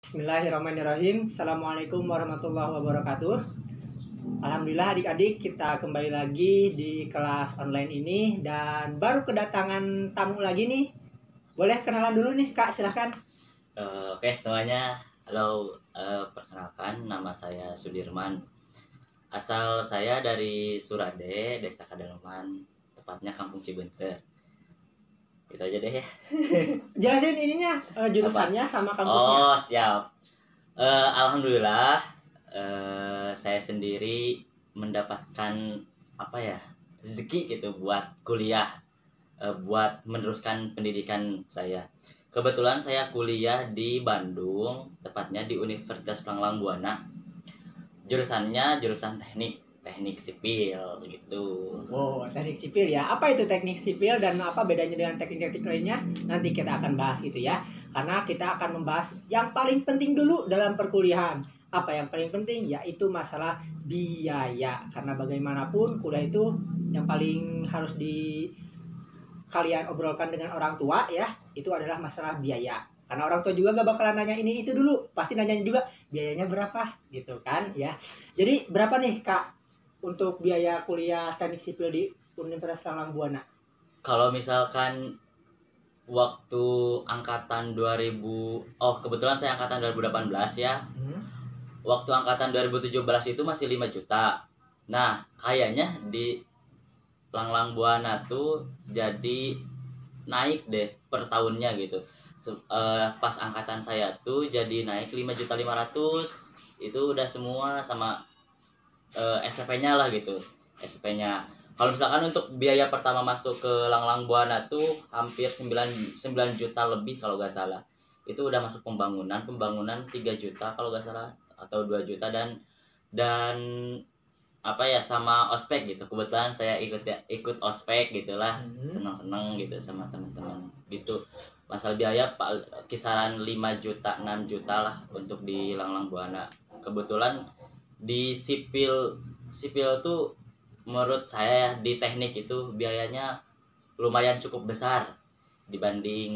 Bismillahirrahmanirrahim. Assalamualaikum warahmatullahi wabarakatuh. Alhamdulillah adik-adik, kita kembali lagi di kelas online ini dan baru kedatangan tamu lagi nih. Boleh kenalan dulu nih Kak, silahkan. Oke semuanya, halo, perkenalkan nama saya Sudirman. Asal saya dari Surade, Desa Kadaleman, tepatnya Kampung Cibenter. Gitu aja deh ya. Jelasin ininya, jurusannya sama kampusnya. Oh siap. Alhamdulillah, saya sendiri mendapatkan rezeki gitu buat kuliah, buat meneruskan pendidikan saya. Kebetulan saya kuliah di Bandung, tepatnya di Universitas Langlang Buana. Jurusannya jurusan teknik sipil gitu. Oh, teknik sipil ya. Apa itu teknik sipil dan apa bedanya dengan teknik-teknik lainnya? Nanti kita akan bahas itu ya. Karena kita akan membahas yang paling penting dulu dalam perkuliahan. Apa yang paling penting? Yaitu masalah biaya. Karena bagaimanapun kuliah itu yang paling harus kalian obrolkan dengan orang tua ya, itu adalah masalah biaya. Karena orang tua juga gak bakalan nanya ini itu dulu, pasti nanya juga biayanya berapa gitu kan ya. Jadi berapa nih Kak untuk biaya kuliah teknik sipil di Universitas Langlang Buana? Kalau misalkan waktu angkatan 2000, kebetulan saya angkatan 2018 ya. Waktu angkatan 2017 itu masih 5 juta. Nah, kayaknya di Langlang Buana tuh jadi naik deh per tahunnya gitu. Pas angkatan saya tuh jadi naik 5.500.000. Itu udah semua sama SPP-nya lah gitu. SPP-nya. Kalau misalkan untuk biaya pertama masuk ke Langlang Buana tuh hampir 9 juta lebih kalau nggak salah. Itu udah masuk pembangunan 3 juta kalau nggak salah atau 2 juta dan sama ospek gitu. Kebetulan saya ikut ospek gitulah. Senang-senang gitu sama teman-teman gitu. Masalah biaya kisaran 5 juta 6 juta lah untuk di Langlang Buana. Kebetulan di sipil tuh menurut saya di teknik itu biayanya lumayan cukup besar dibanding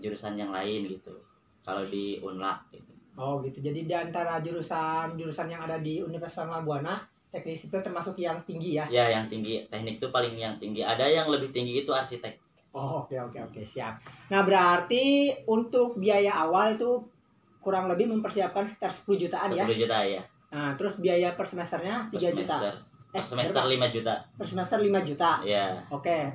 jurusan yang lain gitu. Kalau di Unla gitu. Oh gitu. Jadi di antara jurusan yang ada di Universitas Langlang Buana, teknik sipil termasuk yang tinggi ya? Ya, yang tinggi. Teknik itu paling yang tinggi. Ada yang lebih tinggi itu arsitek. Oh, oke, siap. Nah, berarti untuk biaya awal itu kurang lebih mempersiapkan sekitar 10 jutaan ya? 10 juta ya. Nah, terus biaya per semesternya 3 juta. Per semester 5 juta. Per semester 5 juta. Iya. Oke,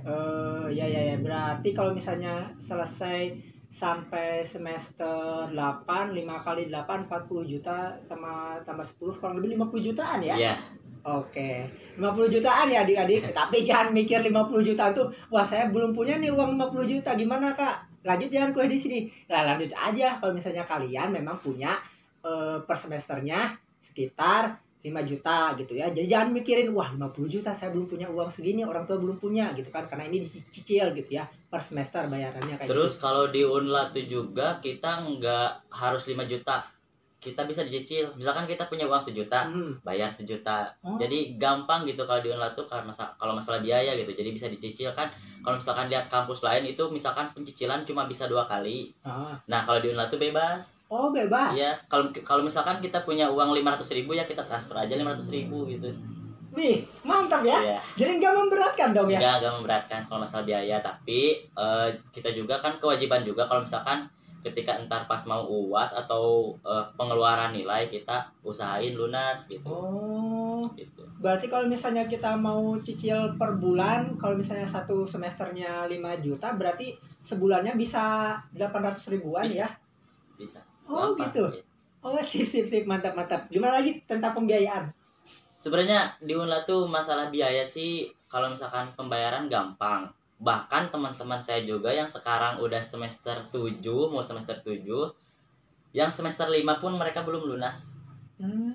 ya. Berarti kalau misalnya selesai sampai semester 8, 5 kali 8 40 juta sama tambah 10 kurang lebih 50 jutaan ya? Iya. Oke, 50 jutaan ya adik-adik. Tapi jangan mikir 50 juta tuh, wah saya belum punya nih uang 50 juta, gimana Kak? Lanjut jangan kuliah di sini. Nah, lanjut aja kalau misalnya kalian memang punya per semesternya sekitar 5 juta gitu ya. Jadi jangan mikirin wah 50 juta saya belum punya uang segini, orang tua belum punya gitu kan. Karena ini dicicil gitu ya per semester bayarannya kayak Terus gitu. kalau di Unla tuh juga kita nggak harus 5 juta. Kita bisa dicicil. Misalkan kita punya uang 1 juta, bayar 1 juta. Jadi gampang gitu kalau di Unla tuh kalau masalah biaya gitu. Jadi bisa dicicil kan. Kalau misalkan lihat kampus lain itu misalkan pencicilan cuma bisa 2 kali. Nah, kalau di Unla tuh bebas. Oh, bebas. Iya, kalau misalkan kita punya uang 500.000 ya kita transfer aja 500.000 gitu. Wih, mantap ya. Iya. Jadi nggak memberatkan dong ya? Nggak memberatkan kalau masalah biaya. Tapi kita juga kan kewajiban juga kalau misalkan ketika entar pas mau UAS atau pengeluaran nilai kita usahain lunas gitu. Oh, gitu. Berarti kalau misalnya kita mau cicil per bulan, kalau misalnya satu semesternya 5 juta, berarti sebulannya bisa 800 ribuan Bisa. ya? Bisa. Oh Gampang, gitu. gitu. Oh sip, mantap. Gimana lagi tentang pembiayaan? Sebenarnya di Unla tuh masalah biaya sih kalau misalkan pembayaran gampang. Bahkan teman-teman saya juga yang sekarang udah semester 7, mau semester 7, yang semester 5 pun mereka belum lunas.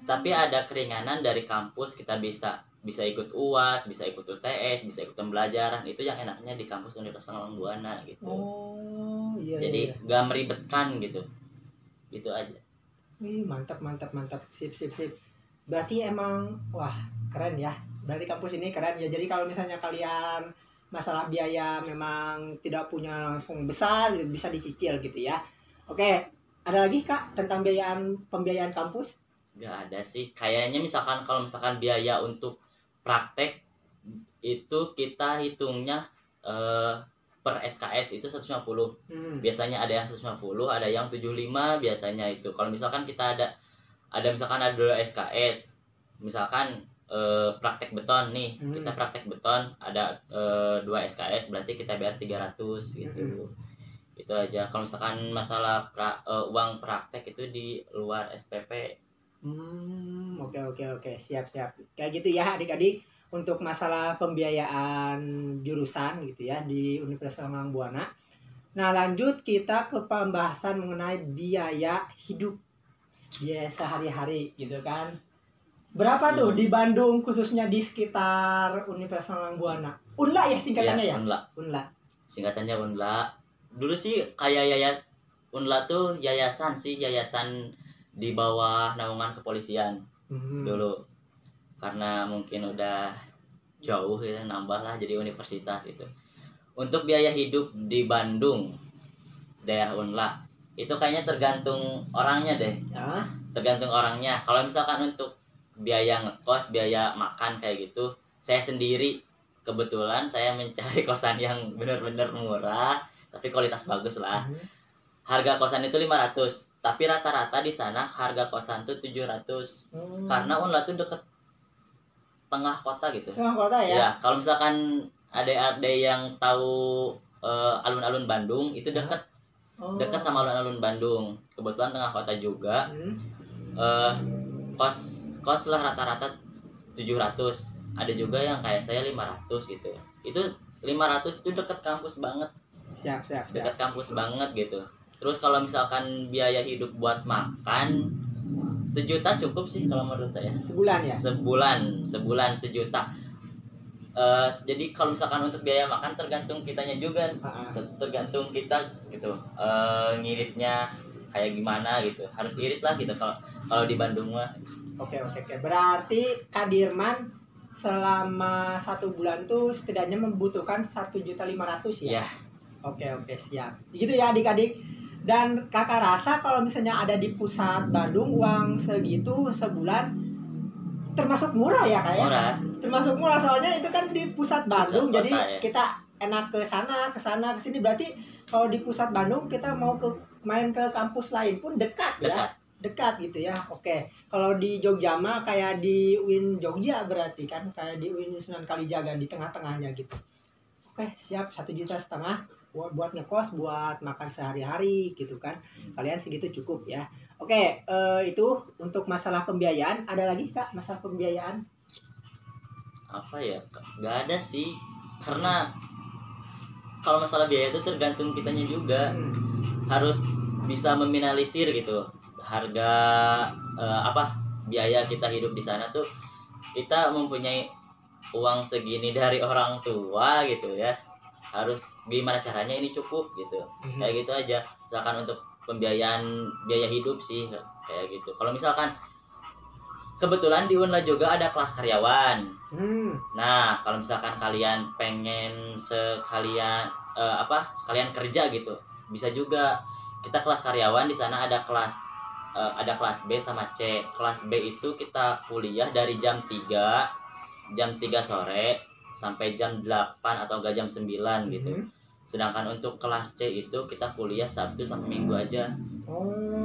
Tapi ada keringanan dari kampus, kita bisa ikut UAS, bisa ikut UTS, bisa ikut pembelajaran. Itu yang enaknya di kampus Universitas Langlang Buana gitu. Oh, iya. Jadi gak meribetkan gitu. Gitu aja. Wih, mantap. Sip. Berarti emang wah, keren ya. Berarti kampus ini keren ya. Jadi kalau misalnya kalian masalah biaya memang tidak punya langsung besar, bisa dicicil gitu ya. Oke, Ada lagi Kak tentang pembiayaan kampus? Nggak ada sih. Kayaknya misalkan kalau misalkan biaya untuk praktek itu kita hitungnya per SKS itu 150. Biasanya ada yang 150, ada yang 75 biasanya itu. Kalau misalkan kita ada misalkan ada 2 SKS. Misalkan praktek beton nih. Kita praktek beton ada 2 SKS berarti kita bayar 300 gitu. Itu aja. Kalau misalkan masalah uang praktek itu di luar SPP. Oke, siap. Kayak gitu ya adik-adik untuk masalah pembiayaan jurusan gitu ya di Universitas Langgang Buana. Nah, lanjut kita ke pembahasan mengenai biaya hidup, biaya sehari-hari gitu kan. Berapa tuh di Bandung khususnya di sekitar Universitas Langgang Buana? UNLA ya singkatannya ya? UNLA. Singkatannya UNLA. Dulu sih kayak UNLA tuh yayasan di bawah naungan kepolisian dulu, karena mungkin udah jauh gitu nambah lah jadi universitas itu. Untuk biaya hidup di Bandung daerah UNLA itu kayaknya tergantung orangnya deh ya. Tergantung orangnya. Kalau misalkan untuk biaya ngekos, biaya makan kayak gitu, saya sendiri kebetulan saya mencari kosan yang benar-benar murah tapi kualitas bagus lah. Harga kosan itu 500, tapi rata-rata di sana harga kosan tuh 700. Karena UNLA tuh deket tengah kota gitu. Tengah kota ya? Ya, kalau misalkan ada yang tahu alun-alun Bandung itu dekat. Dekat sama alun-alun Bandung. Kebetulan tengah kota juga. Kos lah rata-rata 700. Ada juga yang kayak saya 500 gitu. Itu 500 itu dekat kampus banget. Siap. Dekat kampus banget gitu. Terus kalau misalkan biaya hidup buat makan 1 juta cukup sih kalau menurut saya. Sebulan ya? Sebulan 1 juta. Jadi kalau misalkan untuk biaya makan tergantung kitanya juga, tergantung kita gitu. Ngiritnya kayak gimana gitu. Harus irit lah gitu kalau di Bandung mah. Oke. Berarti Kak Dirman selama 1 bulan tuh setidaknya membutuhkan 1.500.000 ya? Oke, siap. Gitu ya adik-adik. Dan kakak rasa kalau misalnya ada di pusat Bandung uang segitu sebulan termasuk murah ya Kak ya? Murah. Termasuk murah soalnya itu kan di pusat Bandung, kota, jadi ya. Kita enak ke sana ke sini. Berarti kalau di pusat Bandung kita mau main ke kampus lain pun dekat ya? Dekat gitu ya. Oke. Kalau di Jogja mah kayak di UIN Jogja berarti kan kayak di UIN Sunan Kalijaga di tengah-tengahnya gitu. Oke, siap 1,5 juta buat ngekos, buat makan sehari-hari gitu kan. Kalian segitu cukup ya. Oke, itu untuk masalah pembiayaan. Ada lagi Kak masalah pembiayaan? Apa ya? Nggak ada sih. Karena kalau masalah biaya itu tergantung kitanya juga. Harus bisa meminimalisir gitu. Harga biaya kita hidup di sana tuh kita mempunyai uang segini dari orang tua gitu ya. Harus gimana caranya ini cukup gitu. Kayak gitu aja. Misalkan untuk pembiayaan biaya hidup sih kayak gitu. Kalau misalkan kebetulan di UNLA juga ada kelas karyawan. Nah, kalau misalkan kalian pengen sekalian kerja gitu, bisa juga. Kita kelas karyawan di sana ada kelas B sama C. Kelas B itu kita kuliah dari jam 3 sore sampai jam 8 atau enggak jam 9 gitu. Sedangkan untuk kelas C itu kita kuliah Sabtu sampai Minggu aja.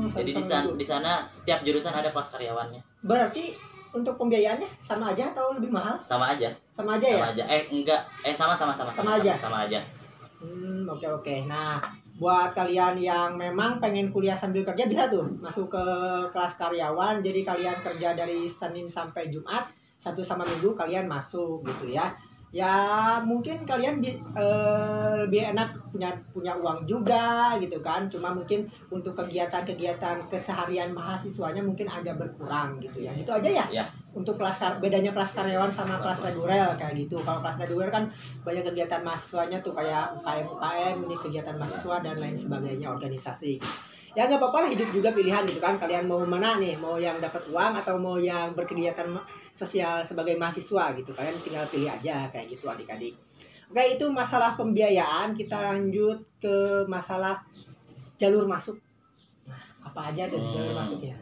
Jadi di sana setiap jurusan ada kelas karyawannya. Berarti untuk pembiayaannya sama aja atau lebih mahal? Sama aja. Sama aja ya? Sama aja. Oke. Nah, buat kalian yang memang pengen kuliah sambil kerja bisa tuh masuk ke kelas karyawan. Jadi kalian kerja dari Senin sampai Jumat, Sabtu sama Minggu kalian masuk gitu ya. Ya mungkin kalian lebih enak punya uang juga gitu kan. Cuma mungkin untuk kegiatan-kegiatan keseharian mahasiswanya mungkin agak berkurang gitu ya. Gitu aja ya. Untuk bedanya kelas karyawan sama kelas reguler kayak gitu. Kalau kelas reguler kan banyak kegiatan mahasiswanya tuh kayak UKM, ini kegiatan mahasiswa dan lain sebagainya, organisasi. Ya nggak apa-apa lah, hidup juga pilihan gitu kan. Kalian mau mana nih, mau yang dapat uang atau mau yang berkegiatan sosial sebagai mahasiswa gitu. Kalian tinggal pilih aja kayak gitu adik-adik. Oke, itu masalah pembiayaan. Kita lanjut ke masalah jalur masuk. Apa aja tuh jalur masuknya?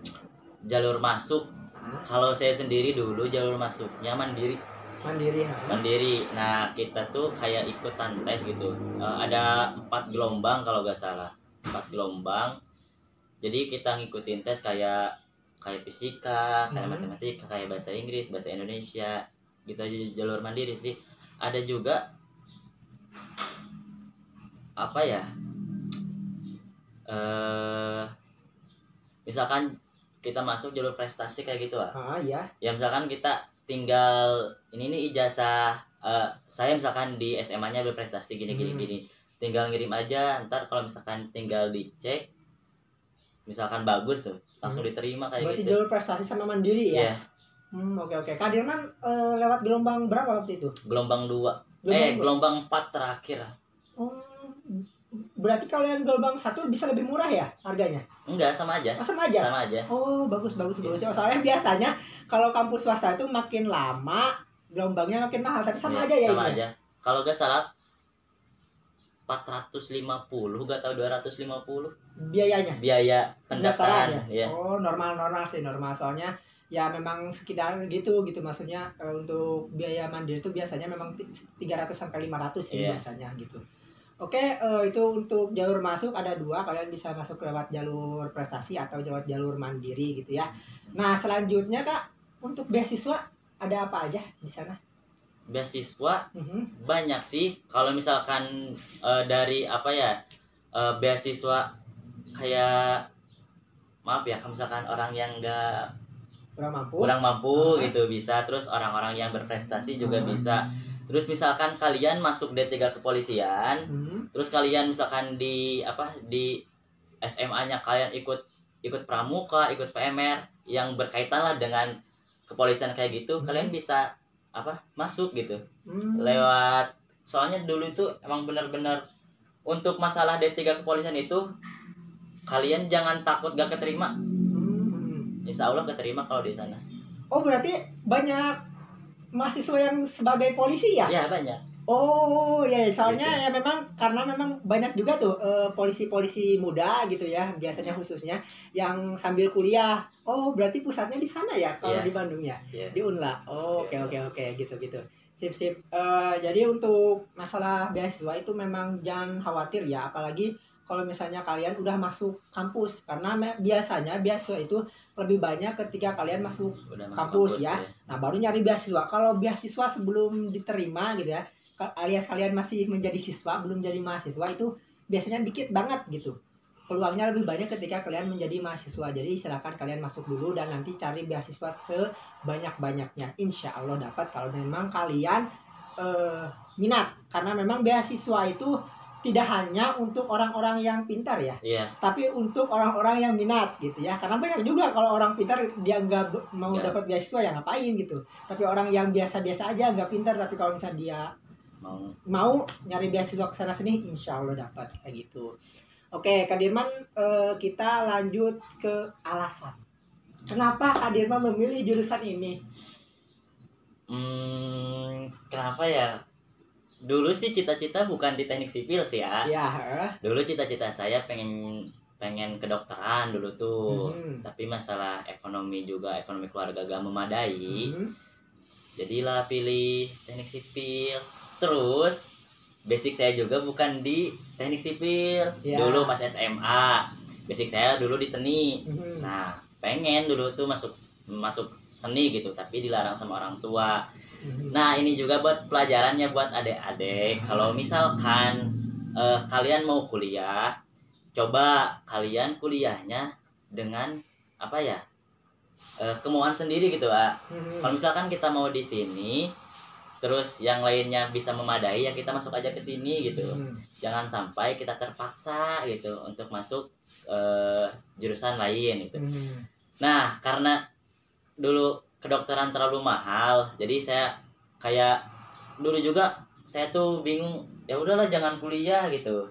Jalur masuk, Ah, kalau saya sendiri dulu jalur masuknya mandiri. mandiri. Mandiri. Nah, kita tuh kayak ikutan tes gitu. Ada 4 gelombang kalau nggak salah. 4 gelombang. Jadi kita ngikutin tes kayak kayak fisika, kayak matematika, kayak bahasa Inggris, bahasa Indonesia. Gitu aja jalur mandiri sih. Ada juga apa ya? Misalkan kita masuk jalur prestasi kayak gitu lah. Ya. Ya misalkan kita tinggal ini nih ijazah, saya misalkan di SMA-nya berprestasi gini, tinggal ngirim aja, ntar kalau misalkan tinggal dicek misalkan bagus tuh langsung diterima kayak Berarti gitu. jalur prestasi sama mandiri ya? Iya. Oke. Kak Dirman lewat gelombang berapa waktu itu? Gelombang 2. Gelombang Gelombang 4 terakhir. Oh, berarti kalau yang gelombang 1 bisa lebih murah ya harganya? Enggak, sama aja. Oh, sama aja? Sama aja. Oh, bagus. Soalnya biasanya kalau kampus swasta itu makin lama gelombangnya makin mahal, tapi sama aja ya? Sama ini? aja. Kalau nggak salah 450, nggak tahu 250 Biayanya? biaya pendaftaran ya. Oh, normal sih, normal. Soalnya ya memang sekitar gitu maksudnya untuk biaya mandiri itu biasanya memang 300 sampai 500 sih biasanya gitu. Oke, itu untuk jalur masuk ada 2, kalian bisa masuk lewat jalur prestasi atau lewat jalur mandiri gitu ya. Nah, selanjutnya Kak, untuk beasiswa ada apa aja di sana? Beasiswa banyak sih. Kalau misalkan dari apa ya, beasiswa kayak maaf ya, misalkan orang yang nggak kurang mampu gitu bisa, terus orang-orang yang berprestasi juga bisa. Terus misalkan kalian masuk D3 kepolisian, terus kalian misalkan di SMA-nya kalian ikut pramuka, ikut PMR yang berkaitan lah dengan kepolisian kayak gitu, kalian bisa masuk gitu. Lewat, soalnya dulu itu emang benar-benar untuk masalah D3 kepolisian itu kalian jangan takut gak keterima. Insya Allah keterima kalau di sana. Oh, berarti banyak mahasiswa yang sebagai polisi ya? Ya, banyak. Oh ya, soalnya gitu. Ya karena memang banyak juga tuh polisi-polisi muda gitu ya, biasanya khususnya yang sambil kuliah. Oh, berarti pusatnya di sana ya kalau di Bandung ya? Di Unla. Oh, oke gitu. Sip. Jadi untuk masalah beasiswa itu memang jangan khawatir ya, apalagi kalau misalnya kalian udah masuk kampus, karena biasanya beasiswa itu lebih banyak ketika kalian masuk kampus ya. Nah, baru nyari beasiswa. Kalau beasiswa sebelum diterima gitu ya, alias kalian masih menjadi siswa, belum jadi mahasiswa, itu biasanya dikit banget gitu. Peluangnya lebih banyak ketika kalian menjadi mahasiswa. Jadi silakan kalian masuk dulu dan nanti cari beasiswa sebanyak-banyaknya. Insya Allah dapat kalau memang kalian minat. Karena memang beasiswa itu tidak hanya untuk orang-orang yang pintar ya, tapi untuk orang-orang yang minat gitu ya. Karena banyak juga kalau orang pintar dia nggak mau dapat beasiswa ya ngapain gitu. Tapi orang yang biasa-biasa aja nggak pintar, tapi kalau misalnya dia mau nyari beasiswa ke sana sini, insya Allah dapat kayak gitu. Oke, Kak Dirman, kita lanjut ke alasan. Kenapa Kak Dirman memilih jurusan ini? Kenapa ya? Dulu sih cita-cita bukan di teknik sipil sih ya. Dulu cita-cita saya pengen kedokteran dulu tuh. Tapi masalah ekonomi keluarga gak memadai. Jadilah pilih teknik sipil. Terus basic saya juga bukan di teknik sipil. Dulu pas SMA, basic saya dulu di seni. Nah, pengen dulu tuh masuk seni gitu, tapi dilarang sama orang tua. Nah, ini juga buat pelajarannya buat adik-adik. Kalau misalkan kalian mau kuliah, coba kalian kuliahnya dengan kemauan sendiri gitu, Pak. Kalau misalkan kita mau di sini, terus yang lainnya bisa memadai, ya kita masuk aja ke sini gitu. Jangan sampai kita terpaksa gitu untuk masuk jurusan lain gitu. Nah, karena dulu kedokteran terlalu mahal, jadi saya kayak dulu juga saya tuh bingung, ya udahlah jangan kuliah gitu.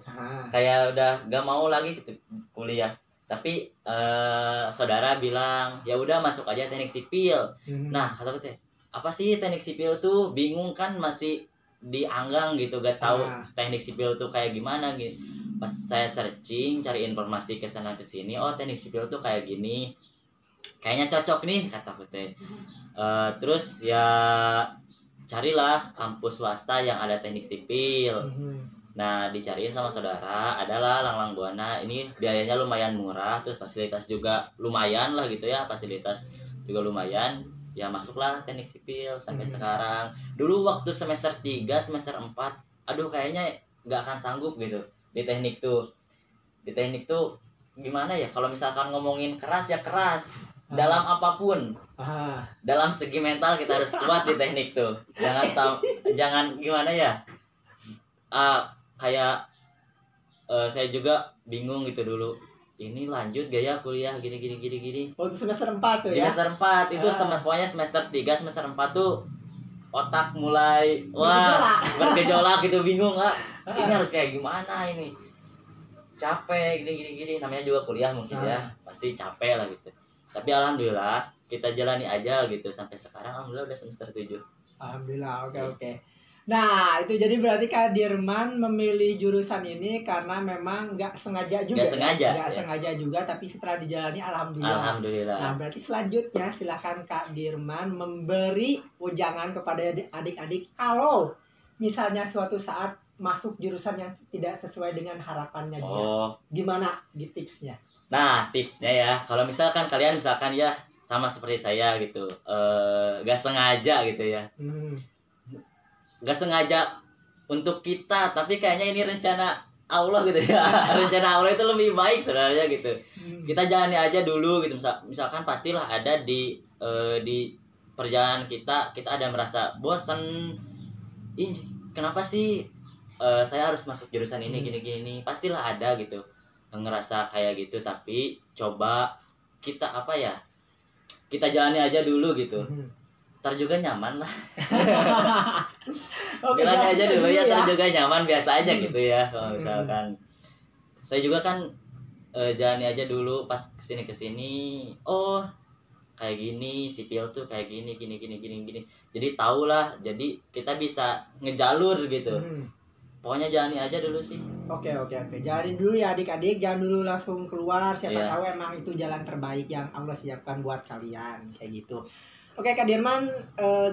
Kayak udah gak mau lagi gitu kuliah. Tapi saudara bilang ya udah masuk aja teknik sipil. Nah, kata saya, apa sih teknik sipil tuh? Bingung kan, masih dianggang gitu, gak tahu teknik sipil tuh kayak gimana gitu. Pas saya searching cari informasi ke sana ke sini, oh teknik sipil tuh kayak gini, kayaknya cocok nih kata aku teh. Terus ya carilah kampus swasta yang ada teknik sipil. Nah, dicariin sama saudara, adalah Langlang Buana. Ini biayanya lumayan murah, terus fasilitas juga lumayan lah gitu ya, fasilitas juga lumayan. Ya masuklah teknik sipil sampai sekarang. Dulu waktu semester 3 semester 4 aduh kayaknya nggak akan sanggup gitu di teknik tuh. Di teknik tuh gimana ya, kalau misalkan ngomongin keras ya keras. Dalam apapun. Dalam segi mental kita harus kuat di teknik tuh. Jangan gimana ya? Kayak saya juga bingung gitu dulu, ini lanjut gaya kuliah gini. Waktu semester 4 tuh ya? Semester 4 itu pokoknya semester 3 semester 4 tuh otak mulai bergejolak gitu, bingung ini harus kayak gimana, ini capek gini. Namanya juga kuliah mungkin ya, pasti capek lah gitu. Tapi alhamdulillah kita jalani aja gitu sampai sekarang, alhamdulillah udah semester 7. Alhamdulillah, oke. Nah, itu jadi berarti Kak Dirman memilih jurusan ini karena memang nggak sengaja juga. Nggak sengaja juga, tapi setelah dijalani alhamdulillah. Nah, berarti selanjutnya silahkan Kak Dirman memberi ujangan kepada adik-adik kalau misalnya suatu saat masuk jurusan yang tidak sesuai dengan harapannya dia. Gimana di tipsnya? Nah, tipsnya ya, kalau misalkan kalian ya sama seperti saya gitu, nggak sengaja gitu ya. Gak sengaja untuk kita, tapi kayaknya ini rencana Allah gitu ya. Rencana Allah itu lebih baik sebenarnya gitu. Kita jalani aja dulu gitu. Misalkan pastilah ada di perjalanan kita ada merasa bosan. Ih, kenapa sih saya harus masuk jurusan ini gini. Pastilah ada gitu. Ngerasa kayak gitu, tapi coba kita kita jalani aja dulu gitu. Ntar juga nyaman lah. Jalan aja dulu ya, ntar juga nyaman, biasa aja gitu ya. Kalau misalkan saya juga kan jalani aja dulu, pas kesini oh kayak gini, sipil tuh kayak gini. Jadi tahulah, jadi kita bisa ngejalur gitu. Pokoknya jalani aja dulu sih. Oke. Jalani dulu ya adik-adik, jangan dulu langsung keluar. Siapa tahu emang itu jalan terbaik yang Allah siapkan buat kalian kayak gitu. Oke Kak Dirman,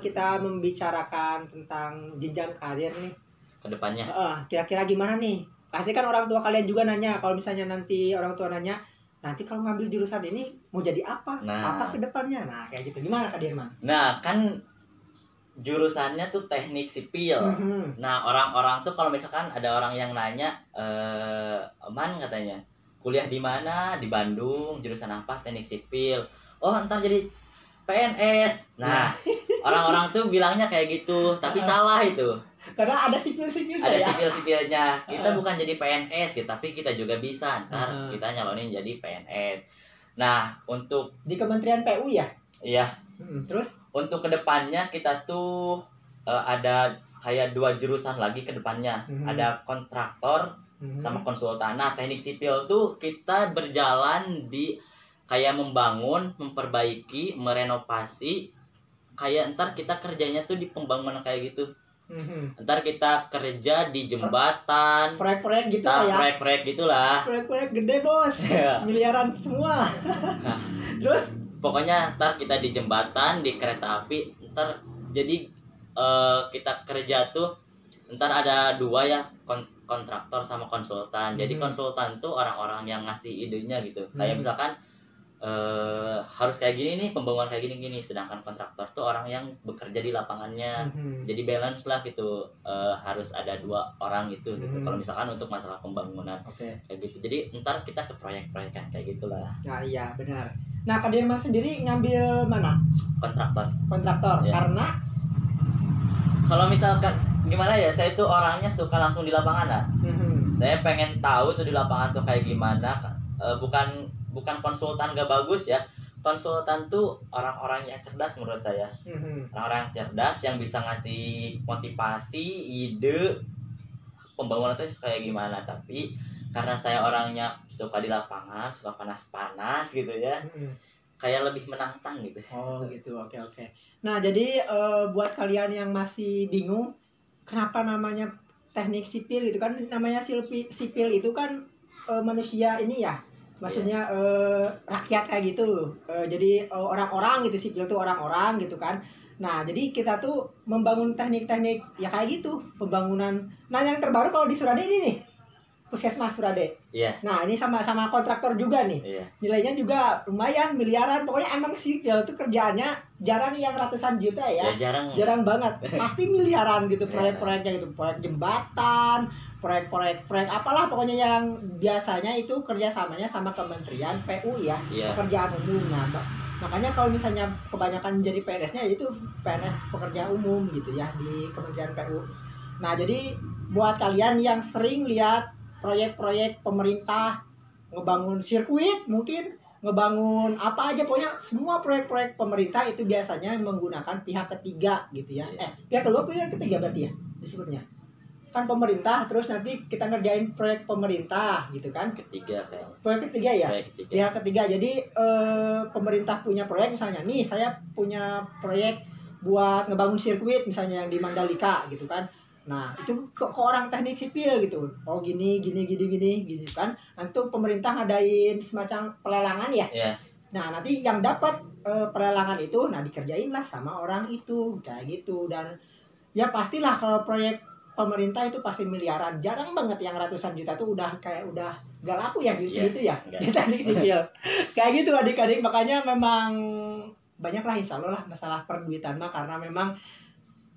kita membicarakan tentang jenjang karir nih kedepannya. Kira-kira gimana nih? Pasti kan orang tua kalian juga nanya, kalau misalnya nanti orang tua nanya, nanti kalau ngambil jurusan ini mau jadi apa? Apa kedepannya? Nah kayak gitu, gimana Kak Dirman? Nah kan jurusannya tuh teknik sipil. Nah orang-orang tuh kalau misalkan ada orang yang nanya, Man katanya kuliah di mana? Di Bandung, jurusan apa? Teknik sipil. Oh ntar jadi PNS. Nah, orang-orang tuh bilangnya kayak gitu, tapi salah itu. Karena ada sipil-sipilnya. Ada sipil-sipilnya. Kita bukan jadi PNS gitu, tapi kita juga bisa ntar kita nyalonin jadi PNS. Nah, untuk di Kementerian PU ya? Iya. Terus untuk kedepannya kita tuh ada kayak 2 jurusan lagi kedepannya. Ada kontraktor sama konsultan. Nah, teknik sipil tuh kita berjalan di kayak membangun, memperbaiki, merenovasi. Kayak ntar kita kerjanya tuh di pembangunan kayak gitu. Ntar kita kerja di jembatan, proyek-proyek gitu ya. Proyek-proyek gitulah. Proyek-proyek gede bos, miliaran semua. Terus pokoknya ntar kita di jembatan, di kereta api. Ntar jadi kita kerja tuh ntar ada 2 ya, kontraktor sama konsultan. Jadi konsultan tuh orang-orang yang ngasih idenya gitu. Kayak misalkan harus kayak gini nih, pembangunan kayak gini. Sedangkan kontraktor tuh orang yang bekerja di lapangannya. Jadi balance lah gitu, harus ada 2 orang gitu. Kalau misalkan untuk masalah pembangunan kayak gitu. Jadi ntar kita ke proyek-proyekan kayak gitulah. Nah iya benar. Nah Kak Dirman sendiri ngambil mana? Kontraktor ya. Karena kalau misalkan gimana ya, saya tuh orangnya suka langsung di lapangan lah. Saya pengen tahu tuh di lapangan tuh kayak gimana. Bukan konsultan gak bagus ya. Konsultan tuh orang-orang yang cerdas menurut saya. Orang-orang yang cerdas yang bisa ngasih motivasi, ide pembangunan itu kayak gimana. Tapi karena saya orangnya suka di lapangan, suka panas-panas gitu ya, kayak lebih menantang gitu. Oh gitu, oke. Nah jadi buat kalian yang masih bingung kenapa namanya teknik sipil itu kan namanya sipil itu kan manusia ini ya, maksudnya rakyat kayak gitu. Jadi orang-orang gitu, sipil itu orang-orang gitu kan. Nah, jadi kita tuh membangun teknik-teknik ya kayak gitu, pembangunan. Nah, yang terbaru kalau di Surade ini nih, Puskesmas Surade. Iya. Nah, ini sama-sama kontraktor juga nih. Iya. Nilainya juga lumayan, miliaran. Pokoknya emang sipil tuh kerjaannya jarang yang ratusan juta ya. Ya jarang. Jarang banget. Pasti miliaran gitu Iya. proyek-proyeknya gitu. Proyek jembatan, proyek apalah pokoknya yang biasanya itu kerjasamanya sama Kementerian PU ya. Iya. Pekerjaan umum. Nah, makanya kalau misalnya kebanyakan jadi PNS-nya itu PNS pekerja umum gitu ya di Kementerian PU. Nah, jadi buat kalian yang sering lihat proyek-proyek pemerintah ngebangun sirkuit, mungkin ngebangun apa aja, pokoknya semua proyek-proyek pemerintah itu biasanya menggunakan pihak ketiga gitu ya. Pihak kedua, pihak ketiga berarti ya disebutnya. Kan pemerintah, terus nanti kita ngerjain proyek pemerintah gitu kan. Ketiga kayaknya. Proyek ketiga ya? Proyek ketiga. Pihak ketiga. Jadi pemerintah punya proyek, misalnya nih saya punya proyek buat ngebangun sirkuit misalnya yang di Mandalika gitu kan. Nah, itu ke orang teknik sipil gitu. Oh, gini kan. Nanti tuh pemerintah ngadain semacam pelelangan ya. Iya. Nah, nanti yang dapat pelelangan itu nah dikerjain lah sama orang itu kayak gitu. Dan ya pastilah kalau proyek pemerintah itu pasti miliaran. Jarang banget yang ratusan juta tuh udah gak laku ya di situ ya. Di teknik sipil. Kayak gitu adik-adik, makanya memang banyak lah insya Allah lah masalah perduitan mah, karena memang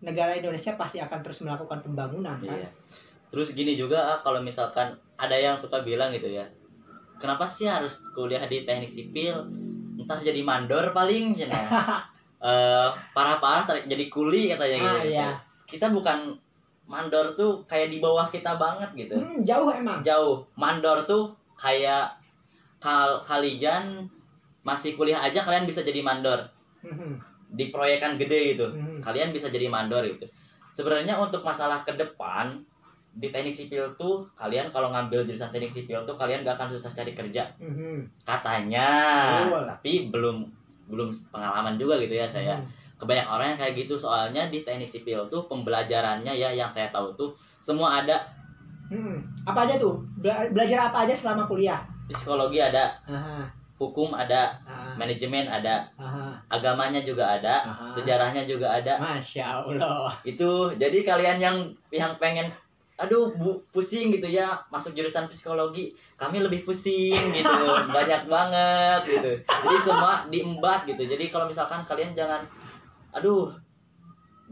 negara Indonesia pasti akan terus melakukan pembangunan kan. Iya. Terus gini juga kalau misalkan ada yang suka bilang gitu ya, kenapa sih harus kuliah di teknik sipil? Entar jadi mandor paling cina. Parah-parah jadi kuli katanya gitu. Iya. Kita bukan mandor tuh kayak di bawah kita banget gitu. Jauh emang. Jauh. Mandor tuh kayak kalian masih kuliah aja kalian bisa jadi mandor. Di proyekan gede gitu, kalian bisa jadi mandor gitu. Sebenarnya untuk masalah ke depan di teknik sipil tuh, kalian kalau ngambil jurusan teknik sipil tuh kalian gak akan susah cari kerja, katanya. Tapi belum pengalaman juga gitu ya saya. Kebanyakan orang yang kayak gitu, soalnya di teknik sipil tuh pembelajarannya ya yang saya tahu tuh semua ada. Apa aja tuh? Belajar apa aja selama kuliah? Psikologi ada. Hukum ada, manajemen ada, agamanya juga ada, sejarahnya juga ada. Masya Allah. Itu jadi kalian yang pengen, aduh pusing gitu ya masuk jurusan psikologi, kami lebih pusing gitu, banyak banget gitu. Jadi semua diembat gitu. Jadi kalau misalkan kalian jangan, aduh,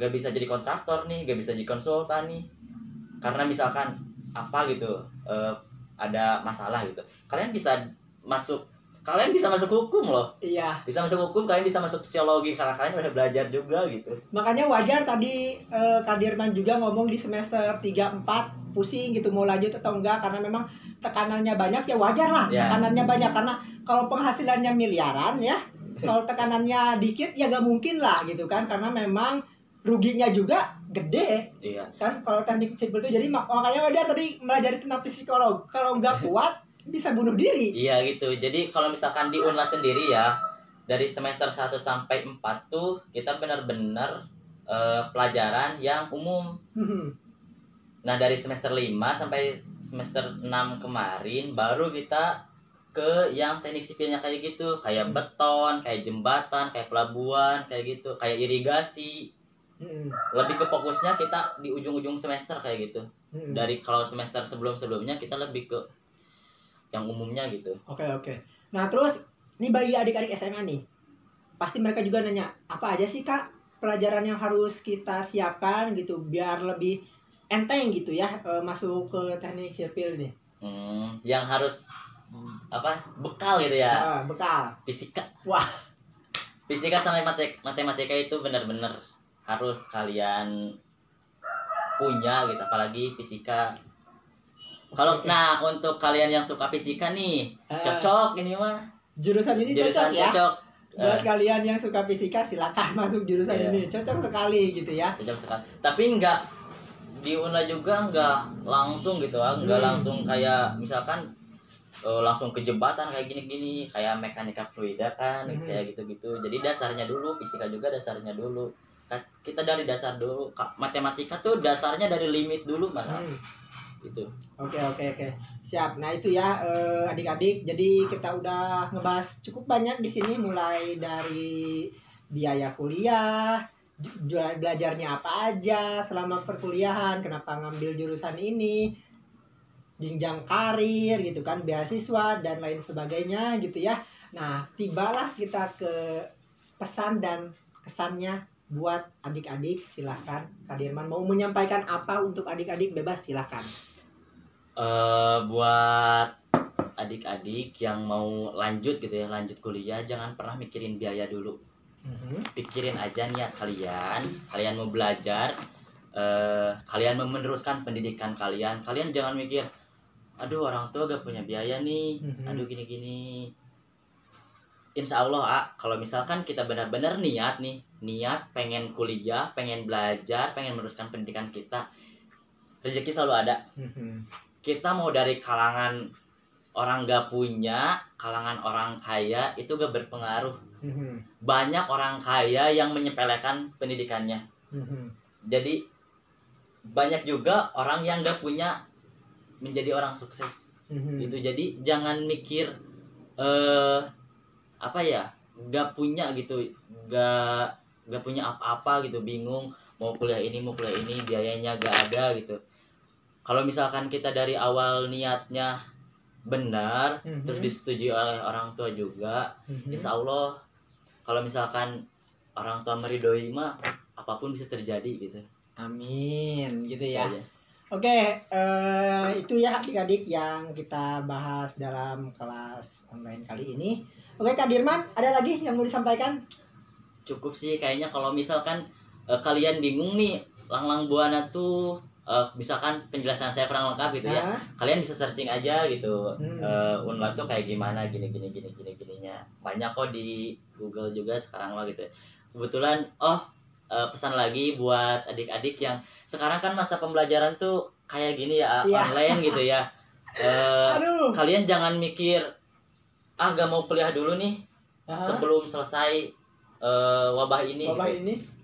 gak bisa jadi kontraktor nih, gak bisa jadi konsultan nih, karena misalkan apa gitu, ada masalah gitu. Kalian bisa masuk hukum loh. Iya. Bisa masuk hukum, kalian bisa masuk psikologi karena kalian udah belajar juga gitu. Makanya wajar tadi Kak Dirman juga ngomong di semester 3-4 pusing gitu mau lanjut atau enggak, karena memang tekanannya banyak ya wajar lah. Tekanannya banyak karena kalau penghasilannya miliaran ya, kalau tekanannya dikit ya gak mungkin lah gitu kan, karena memang ruginya juga gede. Iya. Kan kalau teknik sipil itu, jadi makanya wajar tadi belajar tentang psikolog. Kalau nggak kuat bisa bunuh diri. Iya gitu. Jadi kalau misalkan di Unla sendiri ya, dari semester 1 sampai 4 tuh kita benar-benar pelajaran yang umum. Nah, dari semester 5 sampai semester 6 kemarin baru kita ke yang teknik sipilnya kayak gitu, kayak beton, kayak jembatan, kayak pelabuhan, kayak gitu, kayak irigasi. Lebih ke fokusnya kita di ujung-ujung semester kayak gitu. Dari kalau semester sebelum-sebelumnya kita lebih ke yang umumnya gitu. Oke. Nah terus nih bagi adik-adik SMA nih, pasti mereka juga nanya apa aja sih Kak pelajaran yang harus kita siapkan gitu biar lebih enteng gitu ya masuk ke teknik sipil nih. Yang harus apa bekal gitu ya? Bekal. Fisika. Wah. Fisika sama matematika itu benar-benar harus kalian punya gitu, apalagi fisika. Kalau nah untuk kalian yang suka fisika nih, cocok ini mah. Jurusan ini cocok ya. Cocok. Buat kalian yang suka fisika silakan masuk jurusan ini. Cocok sekali gitu ya. Cocok sekali. Tapi enggak di Unla juga enggak langsung gitu, enggak langsung kayak misalkan langsung ke jembatan kayak gini-gini, kayak mekanika fluida kan, kayak gitu-gitu. Jadi dasarnya dulu, fisika juga dasarnya dulu. Kita dari dasar dulu. Matematika tuh dasarnya dari limit dulu malah. Itu. Oke. Siap. Nah, itu ya adik-adik. Jadi kita udah ngebahas cukup banyak di sini, mulai dari biaya kuliah, belajarnya apa aja selama perkuliahan, kenapa ngambil jurusan ini, jenjang karir gitu kan, beasiswa dan lain sebagainya gitu ya. Nah, tibalah kita ke pesan dan kesannya buat adik-adik. Silahkan Kak Dirman mau menyampaikan apa untuk adik-adik, bebas silahkan. Buat adik-adik yang mau lanjut gitu ya, lanjut kuliah, jangan pernah mikirin biaya dulu. Pikirin aja niat kalian mau belajar, kalian mau meneruskan pendidikan kalian jangan mikir aduh orang tua gak punya biaya nih, aduh gini-gini. Insya Allah kalau misalkan kita benar-benar niat pengen kuliah, pengen belajar, pengen meneruskan pendidikan kita, rezeki selalu ada. Kita mau dari kalangan orang gak punya, kalangan orang kaya, itu gak berpengaruh. Banyak orang kaya yang menyepelekan pendidikannya. Jadi banyak juga orang yang gak punya menjadi orang sukses. Gitu. Jadi jangan mikir gak punya gitu, gak punya apa-apa gitu, bingung mau kuliah ini biayanya gak ada gitu. Kalau misalkan kita dari awal niatnya benar, terus disetujui oleh orang tua juga, insya Allah kalau misalkan orang tua meridoi mah apapun bisa terjadi gitu. Amin gitu ya. Oke, itu ya adik-adik yang kita bahas dalam kelas online kali ini. Oke Kak Dirman, ada lagi yang mau disampaikan? Cukup sih kayaknya. Kalau misalkan kalian bingung nih, Lang Buana tuh misalkan penjelasan saya kurang lengkap gitu ya, kalian bisa searching aja gitu. Unla tuh kayak gimana, gininya banyak kok di Google juga sekarang lah gitu. Kebetulan pesan lagi buat adik-adik yang sekarang kan masa pembelajaran tuh kayak gini ya, online gitu ya. Kalian jangan mikir gak mau kuliah dulu nih sebelum selesai wabah ini.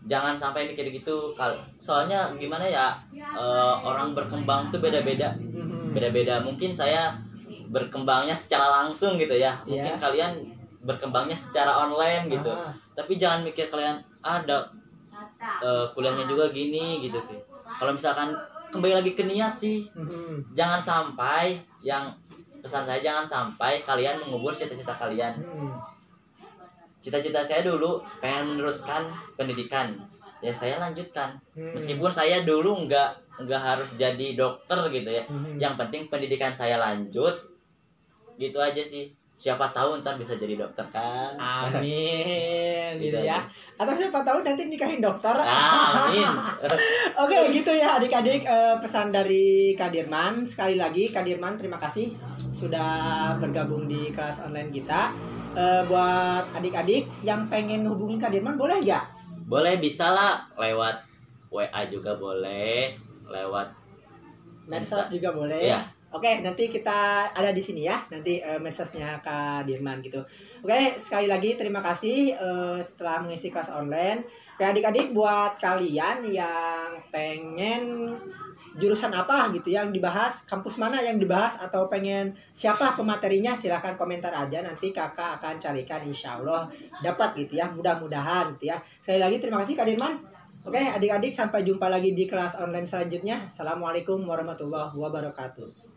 Jangan sampai mikir gitu. Soalnya gimana ya, orang berkembang tuh beda-beda. Mungkin saya berkembangnya secara langsung gitu ya, mungkin kalian berkembangnya secara online gitu. Tapi jangan mikir kalian ada kuliahnya juga gini gitu. Kalau misalkan kembali lagi ke niat sih, jangan sampai pesan saya, jangan sampai kalian mengubur cita-cita kalian. Cita-cita saya dulu pengen meneruskan pendidikan, ya saya lanjutkan. Meskipun saya dulu nggak harus jadi dokter gitu ya, yang penting pendidikan saya lanjut, gitu aja sih. Siapa tahu ntar bisa jadi dokter kan. Amin. Gitu ya. Atau siapa tahu nanti nikahin dokter. Amin. Oke, gitu ya adik-adik, pesan dari Kak Dirman. Sekali lagi Kak Dirman, terima kasih sudah bergabung di kelas online kita. Buat adik-adik yang pengen hubungin Kak Dirman, boleh nggak? Boleh, bisa lah, lewat WA juga boleh, lewat medsos juga boleh. Iya. Oke, nanti kita ada di sini ya, nanti medsosnya Kak Dirman gitu. Oke, sekali lagi terima kasih setelah mengisi kelas online. Oke, adik-adik, buat kalian yang pengen jurusan apa gitu yang dibahas, kampus mana yang dibahas, atau pengen siapa pematerinya, silahkan komentar aja, nanti kakak akan carikan, insya Allah dapat gitu ya, mudah-mudahan gitu ya. Sekali lagi terima kasih Kak Dirman. Oke, adik-adik, sampai jumpa lagi di kelas online selanjutnya. Assalamualaikum warahmatullahi wabarakatuh.